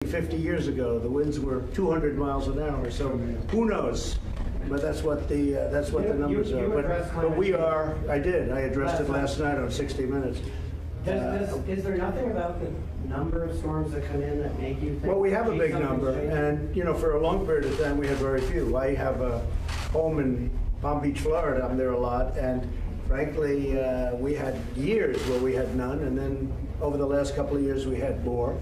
50 years ago, the winds were 200 miles an hour. So who knows? But that's what the numbers are. But we are. I addressed it last night on 60 Minutes. Is there nothing about the number of storms that come in that make you think? Well, we have a big number, and for a long period of time we had very few. I have a home in Palm Beach, Florida. I'm there a lot, and frankly, we had years where we had none, and then over the last couple of years we had more,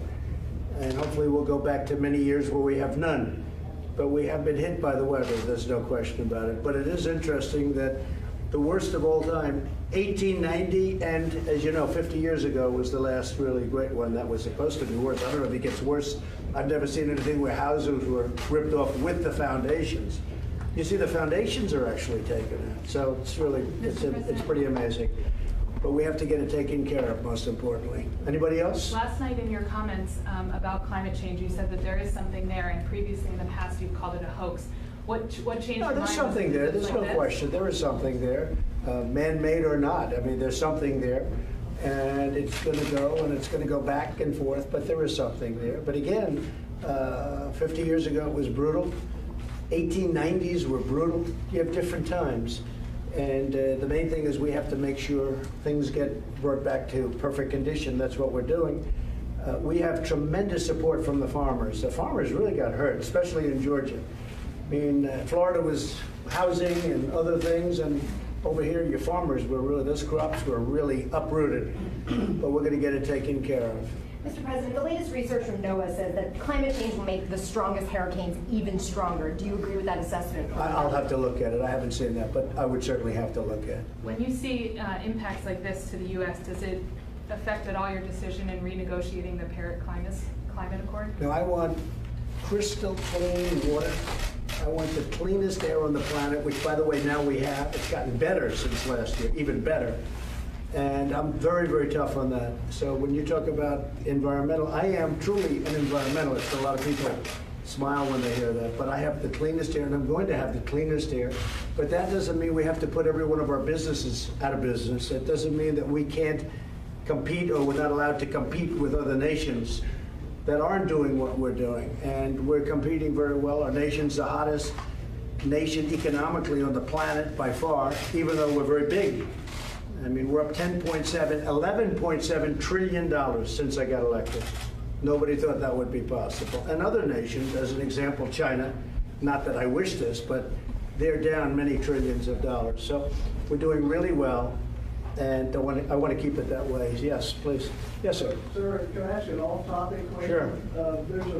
and hopefully we'll go back to many years where we have none. But we have been hit by the weather. There's no question about it. But it is interesting that the worst of all time, 1890, and as you know, 50 years ago was the last really great one that was supposed to be worse. I don't know if it gets worse. I've never seen anything where houses were ripped off with the foundations. You see, the foundations are actually taken out. So it's really, it's pretty amazing. But we have to get it taken care of, most importantly. Anybody else? Last night in your comments about climate change, you said that there is something there, and previously in the past you've called it a hoax. What changed? No, there's something there. There's no question. There is something there, man-made or not. I mean, there's something there, and it's going to go, and it's going to go back and forth, but there is something there. But again, 50 years ago it was brutal. 1890s were brutal. You have different times. And the main thing is we have to make sure things get brought back to perfect condition. That's what we're doing. We have tremendous support from the farmers. The farmers really got hurt, especially in Georgia. I mean, Florida was housing and other things, and over here your farmers were really, those crops were really uprooted. But we're going to get it taken care of. Mr. President, the latest research from NOAA says that climate change will make the strongest hurricanes even stronger. Do you agree with that assessment? I'll have to look at it. I haven't seen that, but I would certainly have to look at it. When you see impacts like this to the U.S., does it affect at all your decision in renegotiating the Paris Climate Accord? No, I want crystal clean water. I want the cleanest air on the planet, which, by the way, now we have. It's gotten better since last year, even better. And I'm very, very tough on that. So when you talk about environmental, I am truly an environmentalist. A lot of people smile when they hear that. But I have the cleanest air, and I'm going to have the cleanest air. But that doesn't mean we have to put every one of our businesses out of business. It doesn't mean that we can't compete, or we're not allowed to compete with other nations that aren't doing what we're doing. And we're competing very well. Our nation's the hottest nation economically on the planet by far, even though we're very big. I mean, we're up $11.7 trillion since I got elected. Nobody thought that would be possible. And other nations, as an example, China, not that I wish this, but they're down many trillions of dollars. So we're doing really well, and I want to keep it that way. Yes, please. Yes, sir. Sir, can I ask you an off-topic question? Sure. There's a